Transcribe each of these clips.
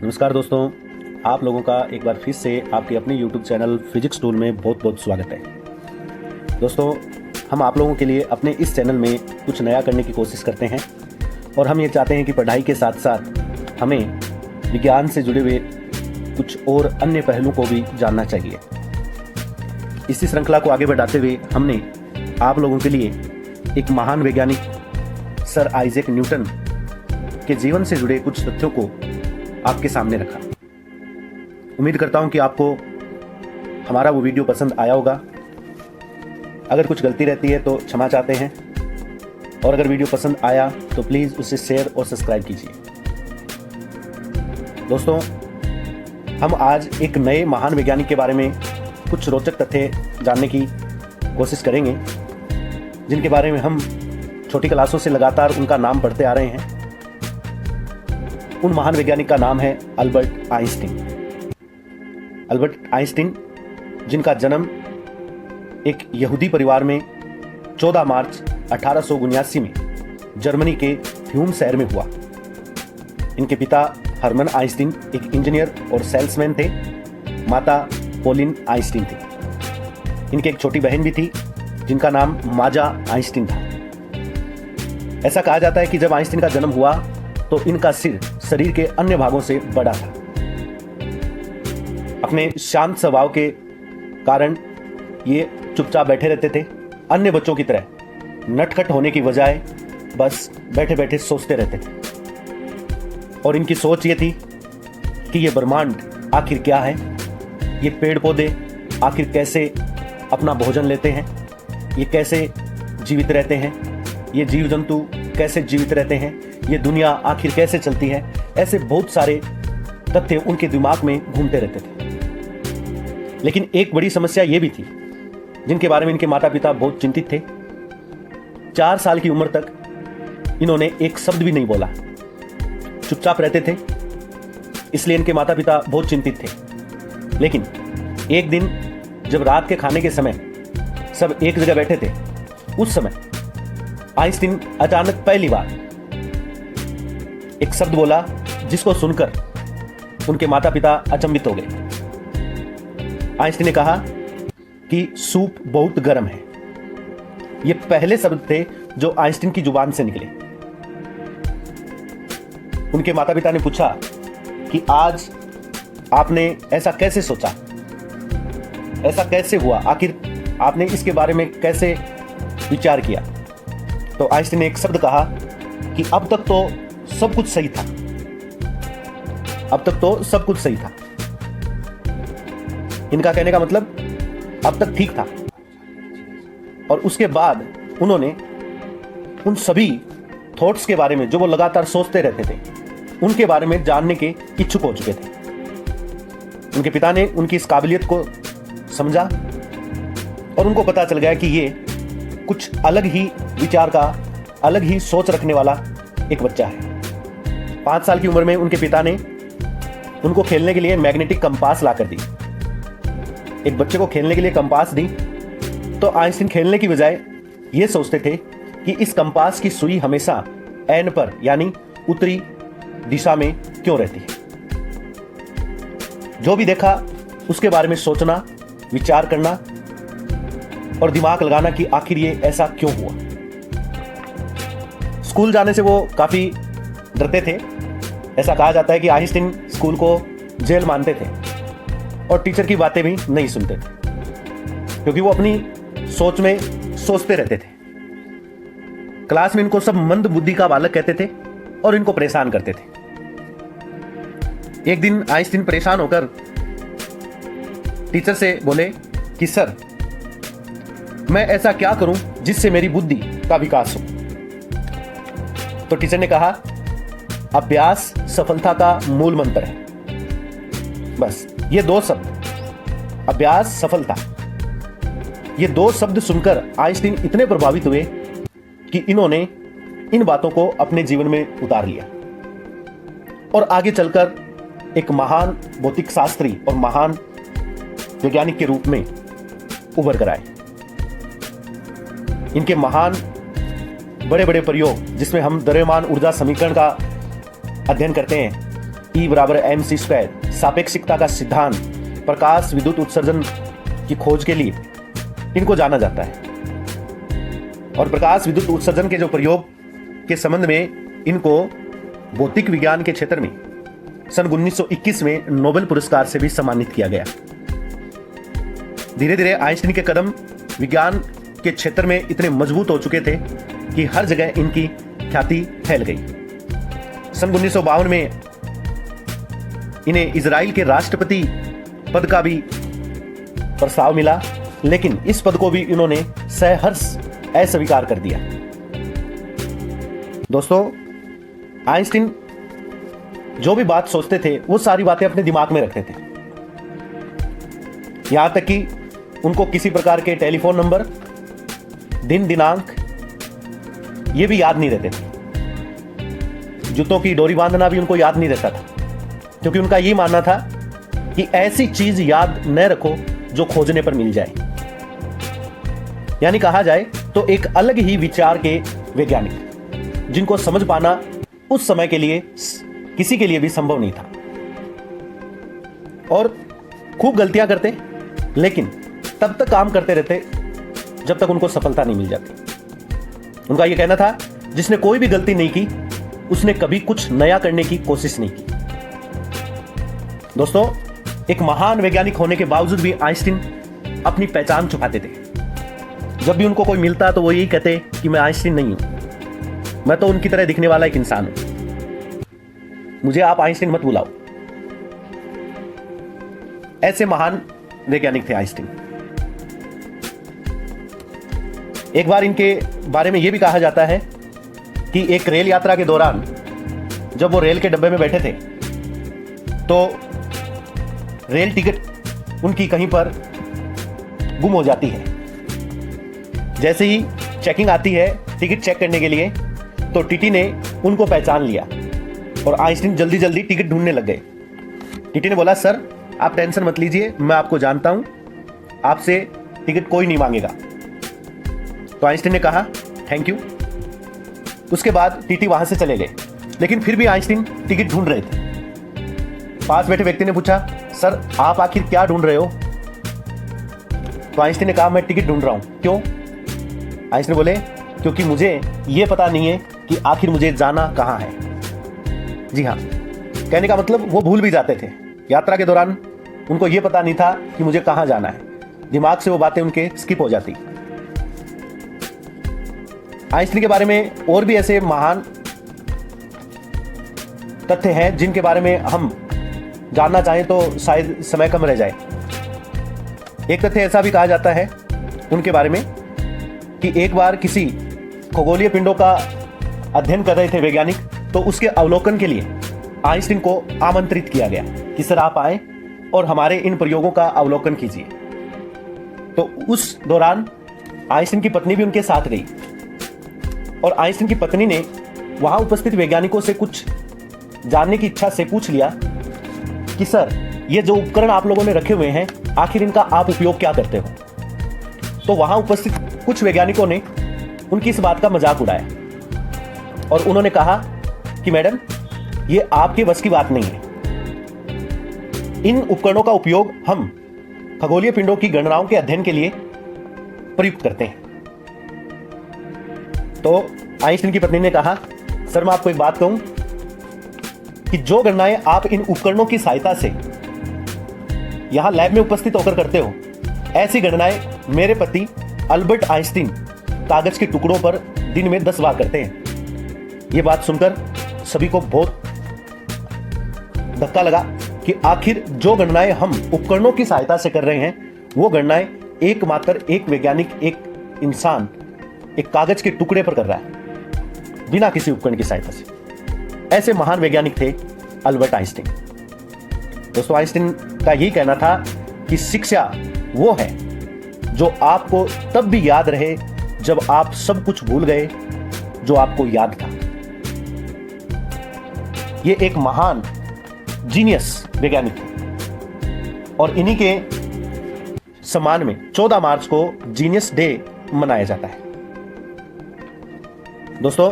नमस्कार दोस्तों, आप लोगों का एक बार फिर से आपके अपने YouTube चैनल फिजिक्स टूल में बहुत बहुत स्वागत है। दोस्तों, हम आप लोगों के लिए अपने इस चैनल में कुछ नया करने की कोशिश करते हैं और हम ये चाहते हैं कि पढ़ाई के साथ साथ हमें विज्ञान से जुड़े हुए कुछ और अन्य पहलुओं को भी जानना चाहिए। इसी श्रृंखला को आगे बढ़ाते हुए हमने आप लोगों के लिए एक महान वैज्ञानिक सर आइजैक न्यूटन के जीवन से जुड़े कुछ तथ्यों को आपके सामने रखा। उम्मीद करता हूं कि आपको हमारा वो वीडियो पसंद आया होगा। अगर कुछ गलती रहती है तो क्षमा चाहते हैं, और अगर वीडियो पसंद आया तो प्लीज़ उसे शेयर और सब्सक्राइब कीजिए। दोस्तों, हम आज एक नए महान वैज्ञानिक के बारे में कुछ रोचक तथ्य जानने की कोशिश करेंगे, जिनके बारे में हम छोटी क्लासों से लगातार उनका नाम पढ़ते आ रहे हैं। उन महान वैज्ञानिक का नाम है अल्बर्ट आइंस्टीन। अल्बर्ट आइंस्टीन, जिनका जन्म एक यहूदी परिवार में 14 मार्च 1879 में जर्मनी के ह्यूम शहर में हुआ। इनके पिता हरमन आइंस्टीन एक इंजीनियर और सेल्समैन थे। माता पोलिन आइंस्टीन थी। इनकी एक छोटी बहन भी थी, जिनका नाम माजा आइंस्टीन था। ऐसा कहा जाता है कि जब आइंस्टीन का जन्म हुआ तो इनका सिर शरीर के अन्य भागों से बड़ा था। अपने शांत स्वभाव के कारण ये चुपचाप बैठे रहते थे। अन्य बच्चों की तरह नटखट होने की बजाय बस बैठे बैठे सोचते रहते थे। और इनकी सोच ये थी कि ये ब्रह्मांड आखिर क्या है, ये पेड़ पौधे आखिर कैसे अपना भोजन लेते हैं, ये कैसे जीवित रहते हैं, ये जीव जंतु कैसे जीवित रहते हैं, ये दुनिया आखिर कैसे चलती है। ऐसे बहुत सारे तथ्य उनके दिमाग में घूमते रहते थे। लेकिन एक बड़ी समस्या ये भी थी, जिनके बारे में इनके माता पिता बहुत चिंतित थे। 4 साल की उम्र तक इन्होंने एक शब्द भी नहीं बोला, चुपचाप रहते थे। इसलिए इनके माता पिता बहुत चिंतित थे। लेकिन एक दिन जब रात के खाने के समय सब एक जगह बैठे थे, उस समय आइंस्टीन अचानक पहली बार एक शब्द बोला, जिसको सुनकर उनके माता पिता अचंभित हो गए। आइंस्टीन ने कहा कि सूप बहुत गर्म है। ये पहले शब्द थे जो आइंस्टीन की जुबान से निकले। उनके माता पिता ने पूछा कि आज आपने ऐसा कैसे सोचा, ऐसा कैसे हुआ, आखिर आपने इसके बारे में कैसे विचार किया। तो आइंस्टीन ने एक शब्द कहा कि अब तक तो सब कुछ सही था, अब तक तो सब कुछ सही था। इनका कहने का मतलब अब तक ठीक था। और उसके बाद उन्होंने उन सभी थॉट्स के बारे में जो वो लगातार सोचते रहते थे, उनके बारे में जानने के इच्छुक हो चुके थे। उनके पिता ने उनकी इस काबिलियत को समझा और उनको पता चल गया कि ये कुछ अलग ही विचार का, अलग ही सोच रखने वाला एक बच्चा है। 5 साल की उम्र में उनके पिता ने उनको खेलने के लिए मैग्नेटिक कंपास ला कर दी। एक बच्चे को खेलने के लिए कंपास दी तो आइंस्टीन खेलने की बजाय ये सोचते थे कि इस कंपास की सुई हमेशा एन पर, यानी उत्तरी दिशा में क्यों रहती है। जो भी देखा उसके बारे में सोचना, विचार करना और दिमाग लगाना कि आखिर ये ऐसा क्यों हुआ। स्कूल जाने से वो काफी डरते थे। ऐसा कहा जाता है कि आइंस्टीन स्कूल को जेल मानते थे और टीचर की बातें भी नहीं सुनते थे, क्योंकि वो अपनी सोच में सोचते रहते थे। क्लास में इनको सब मंद बुद्धि का बालक कहते थे और इनको परेशान करते थे। एक दिन आइंस्टीन परेशान होकर टीचर से बोले कि सर, मैं ऐसा क्या करूं जिससे मेरी बुद्धि का विकास हो। तो टीचर ने कहा, अभ्यास सफलता का मूल मंत्र है। बस ये 2 शब्द, अभ्यास, सफलता, ये 2 शब्द सुनकर आइंस्टीन इतने प्रभावित हुए कि इन्होंने इन बातों को अपने जीवन में उतार लिया और आगे चलकर एक महान भौतिक शास्त्री और महान वैज्ञानिक के रूप में उभर कर आए। इनके महान बड़े बड़े प्रयोग, जिसमें हम द्रव्यमान ऊर्जा समीकरण का अध्ययन करते हैं, E=mc², सापेक्षिकता का सिद्धांत, प्रकाश विद्युत उत्सर्जन की खोज के लिए इनको जाना जाता है। और प्रकाश विद्युत उत्सर्जन के जो प्रयोग के संबंध में इनको भौतिक विज्ञान के क्षेत्र में सन 1921 में नोबेल पुरस्कार से भी सम्मानित किया गया। धीरे धीरे आइंस्टीन के कदम विज्ञान के क्षेत्र में इतने मजबूत हो चुके थे कि हर जगह इनकी ख्याति फैल गई। सन 1952 में इन्हें इजराइल के राष्ट्रपति पद का भी प्रस्ताव मिला, लेकिन इस पद को भी इन्होंने सहर्ष अस्वीकार कर दिया। दोस्तों, आइंस्टीन जो भी बात सोचते थे वो सारी बातें अपने दिमाग में रखते थे। यहां तक कि उनको किसी प्रकार के टेलीफोन नंबर, दिन दिनांक ये भी याद नहीं रहते थे। जूतों की डोरी बांधना भी उनको याद नहीं रहता था, क्योंकि उनका ये मानना था कि ऐसी चीज याद न रखो जो खोजने पर मिल जाए। यानी कहा जाए तो एक अलग ही विचार के वैज्ञानिक, जिनको समझ पाना उस समय के लिए किसी के लिए भी संभव नहीं था। और खूब गलतियां करते, लेकिन तब तक काम करते रहते जब तक उनको सफलता नहीं मिल जाती। उनका यह कहना था, जिसने कोई भी गलती नहीं की उसने कभी कुछ नया करने की कोशिश नहीं की। दोस्तों, एक महान वैज्ञानिक होने के बावजूद भी आइंस्टीन अपनी पहचान छुपाते थे। जब भी उनको कोई मिलता तो वो यही कहते कि मैं आइंस्टीन नहीं हूं, मैं तो उनकी तरह दिखने वाला एक इंसान हूं, मुझे आप आइंस्टीन मत बुलाओ। ऐसे महान वैज्ञानिक थे आइंस्टीन। एक बार इनके बारे में यह भी कहा जाता है कि एक रेल यात्रा के दौरान जब वो रेल के डब्बे में बैठे थे तो रेल टिकट उनकी कहीं पर गुम हो जाती है। जैसे ही चेकिंग आती है टिकट चेक करने के लिए, तो टीटी ने उनको पहचान लिया और आइंस्टीन जल्दी जल्दी टिकट ढूंढने लग गए। टीटी ने बोला, सर आप टेंशन मत लीजिए, मैं आपको जानता हूं, आपसे टिकट कोई नहीं मांगेगा। तो आइंस्टीन ने कहा थैंक यू। उसके बाद टीटी वहां से चले गए, लेकिन फिर भी आइंस्टीन टिकट ढूंढ रहे थे। पास बैठे व्यक्ति ने पूछा, सर आप आखिर क्या ढूंढ रहे हो? तो आइंस्टीन ने कहा, मैं टिकट ढूंढ रहा हूं। क्यों? आइंस्टीन बोले, क्योंकि मुझे यह पता नहीं है कि आखिर मुझे जाना कहां है। जी हाँ, कहने का मतलब वो भूल भी जाते थे। यात्रा के दौरान उनको यह पता नहीं था कि मुझे कहां जाना है, दिमाग से वो बातें उनके स्किप हो जाती। आइंस्टीन के बारे में और भी ऐसे महान तथ्य हैं जिनके बारे में हम जानना चाहें तो शायद समय कम रह जाए। एक तथ्य ऐसा भी कहा जाता है उनके बारे में कि एक बार किसी खगोलीय पिंडों का अध्ययन कर रहे थे वैज्ञानिक, तो उसके अवलोकन के लिए आइंस्टीन को आमंत्रित किया गया कि सर आप आए और हमारे इन प्रयोगों का अवलोकन कीजिए। तो उस दौरान आइंस्टीन की पत्नी भी उनके साथ गई और आइंस्टीन की पत्नी ने वहां उपस्थित वैज्ञानिकों से कुछ जानने की इच्छा से पूछ लिया कि सर ये जो उपकरण आप लोगों ने रखे हुए हैं, आखिर इनका आप उपयोग क्या करते हो? तो वहां उपस्थित कुछ वैज्ञानिकों ने उनकी इस बात का मजाक उड़ाया और उन्होंने कहा कि मैडम ये आपके बस की बात नहीं है, इन उपकरणों का उपयोग हम खगोलीय पिंडों की गणनाओं के अध्ययन के लिए प्रयुक्त करते हैं। तो आइंस्टीन की पत्नी ने कहा, सर मैं आपको एक बात कहूं कि जो गणनाएं आप इन उपकरणों की सहायता से यहां लैब में उपस्थित होकर करते हो, ऐसी गणनाएं मेरे पति अल्बर्ट आइंस्टीन कागज के टुकड़ों पर दिन में 10 बार करते हैं। यह बात सुनकर सभी को बहुत धक्का लगा कि आखिर जो गणनाएं हम उपकरणों की सहायता से कर रहे हैं, वो गणनाएं एकमात्र एक वैज्ञानिक, एक इंसान एक कागज के टुकड़े पर कर रहा है बिना किसी उपकरण की सहायता से। ऐसे महान वैज्ञानिक थे अल्बर्ट आइंस्टीन। दोस्तों, आइंस्टीन का यही कहना था कि शिक्षा वो है जो आपको तब भी याद रहे जब आप सब कुछ भूल गए जो आपको याद था। ये एक महान जीनियस वैज्ञानिक थे और इन्हीं के सम्मान में 14 मार्च को जीनियस डे मनाया जाता है। दोस्तों,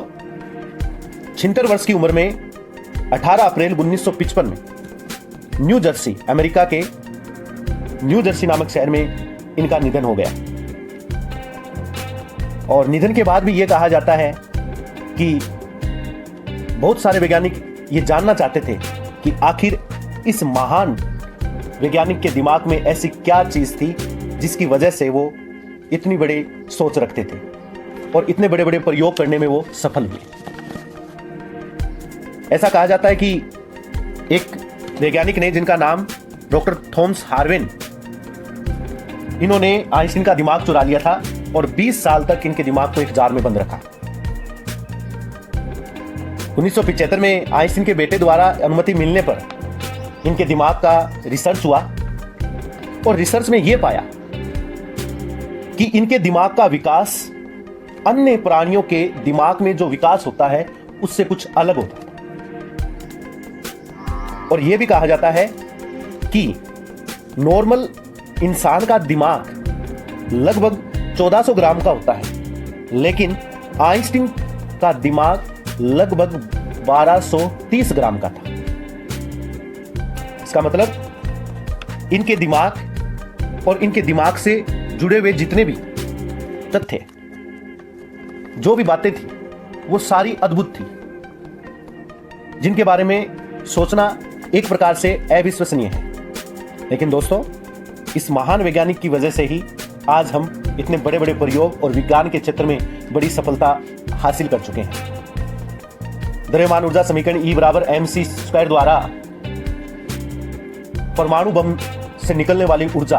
76 वर्ष की उम्र में 18 अप्रैल 1955 में न्यू जर्सी, अमेरिका के न्यू जर्सी नामक शहर में इनका निधन हो गया। और निधन के बाद भी यह कहा जाता है कि बहुत सारे वैज्ञानिक ये जानना चाहते थे कि आखिर इस महान वैज्ञानिक के दिमाग में ऐसी क्या चीज थी जिसकी वजह से वो इतनी बड़ी सोच रखते थे और इतने बड़े बड़े प्रयोग करने में वो सफल हुए। ऐसा कहा जाता है कि एक वैज्ञानिक ने, जिनका नाम डॉक्टर थॉमस हार्वेन, इन्होंने आइंस्टीन का दिमाग चुरा लिया था और 20 साल तक इनके दिमाग को एक जार में बंद रखा। 1975 में आइंस्टीन के बेटे द्वारा अनुमति मिलने पर इनके दिमाग का रिसर्च हुआ और रिसर्च में यह पाया कि इनके दिमाग का विकास अन्य प्राणियों के दिमाग में जो विकास होता है उससे कुछ अलग होता है। और यह भी कहा जाता है कि नॉर्मल इंसान का दिमाग लगभग 1400 ग्राम का होता है, लेकिन आइंस्टीन का दिमाग लगभग 1230 ग्राम का था। इसका मतलब इनके दिमाग और इनके दिमाग से जुड़े हुए जितने भी तथ्य, जो भी बातें थी, वो सारी अद्भुत थी, जिनके बारे में सोचना एक प्रकार से अविश्वसनीय है। लेकिन दोस्तों, इस महान वैज्ञानिक की वजह से ही आज हम इतने बड़े बड़े प्रयोग और विज्ञान के क्षेत्र में बड़ी सफलता हासिल कर चुके हैं। द्रव्यमान ऊर्जा समीकरण E बराबर mc² द्वारा परमाणु बम से निकलने वाली ऊर्जा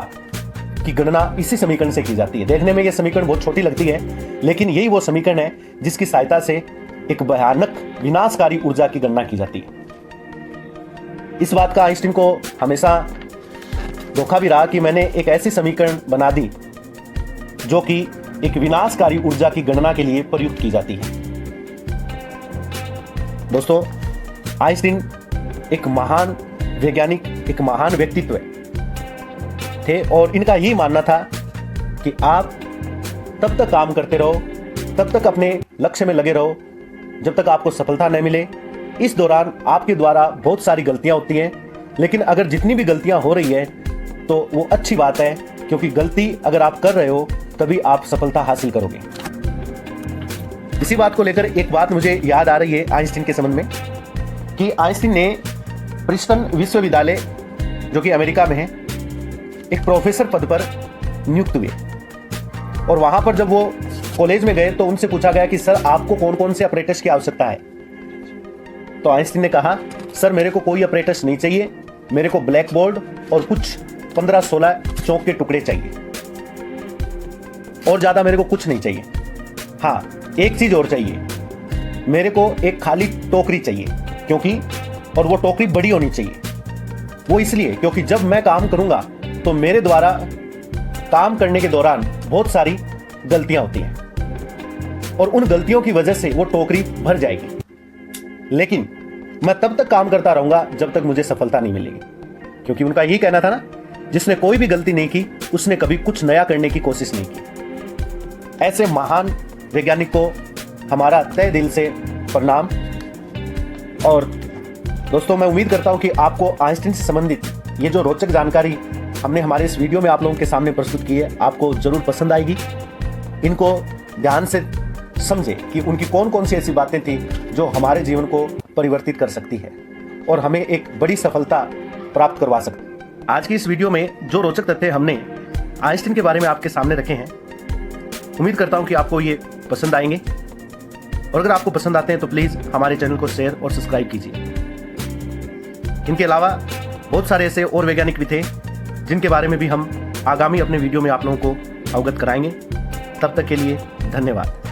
की गणना इसी समीकरण से की जाती है। देखने में यह समीकरण बहुत छोटी लगती है, लेकिन यही वो समीकरण है जिसकी सहायता से एक भयानक विनाशकारी ऊर्जा की गणना की जाती है। इस बात का आइंस्टीन को हमेशा धोखा भी रहा कि मैंने एक ऐसी समीकरण बना दी जो कि एक विनाशकारी ऊर्जा की गणना के लिए प्रयुक्त की जाती है। दोस्तों, आइंस्टीन एक महान वैज्ञानिक, एक महान व्यक्तित्व थे और इनका यही मानना था कि आप तब तक काम करते रहो, तब तक अपने लक्ष्य में लगे रहो जब तक आपको सफलता न मिले। इस दौरान आपके द्वारा बहुत सारी गलतियां होती हैं, लेकिन अगर जितनी भी गलतियां हो रही है तो वो अच्छी बात है, क्योंकि गलती अगर आप कर रहे हो तभी आप सफलता हासिल करोगे। इसी बात को लेकर एक बात मुझे याद आ रही है आइंस्टीन के संबंध में कि आइंस्टीन ने प्रिंसटन विश्वविद्यालय, जो कि अमेरिका में है, एक प्रोफेसर पद पर नियुक्त हुए। और वहां पर जब वो कॉलेज में गए तो उनसे पूछा गया कि सर, आपको कौन कौन से ऑपरेटर्स की आवश्यकता है। तो आइंस्टीन ने कहा, सर, मेरे को कोई ऑपरेटर्स नहीं चाहिए, मेरे को ब्लैक बोर्ड और कुछ 15-16 चौक के टुकड़े चाहिए, और ज्यादा मेरे को कुछ नहीं चाहिए। हाँ, एक चीज और चाहिए, मेरे को एक खाली टोकरी चाहिए, क्योंकि और वो टोकरी बड़ी होनी चाहिए। वो इसलिए क्योंकि जब मैं काम करूंगा तो मेरे द्वारा काम करने के दौरान बहुत सारी गलतियां होती हैं और उन गलतियों की वजह से वो टोकरी भर जाएगी, लेकिन मैं तब तक काम करता रहूंगा जब तक मुझे सफलता नहीं मिलेगी। क्योंकि उनका यही कहना था ना, जिसने कोई भी गलती नहीं की उसने कभी कुछ नया करने की कोशिश नहीं की। ऐसे महान वैज्ञानिक को हमारा तहे दिल से प्रणाम। और दोस्तों, मैं उम्मीद करता हूं कि आपको आइंस्टीन से संबंधित ये जो रोचक जानकारी हमने हमारे इस वीडियो में आप लोगों के सामने प्रस्तुत की है, आपको जरूर पसंद आएगी। इनको ध्यान से समझे कि उनकी कौन कौन सी ऐसी बातें थी जो हमारे जीवन को परिवर्तित कर सकती है और हमें एक बड़ी सफलता प्राप्त करवा सकती है। आज की इस वीडियो में जो रोचक तथ्य हमने आइंस्टीन के बारे में आपके सामने रखे हैं, उम्मीद करता हूं कि आपको ये पसंद आएंगे। और अगर आपको पसंद आते हैं तो प्लीज़ हमारे चैनल को शेयर और सब्सक्राइब कीजिए। इनके अलावा बहुत सारे ऐसे और वैज्ञानिक भी थे जिनके बारे में भी हम आगामी अपने वीडियो में आप लोगों को अवगत कराएंगे। तब तक के लिए धन्यवाद।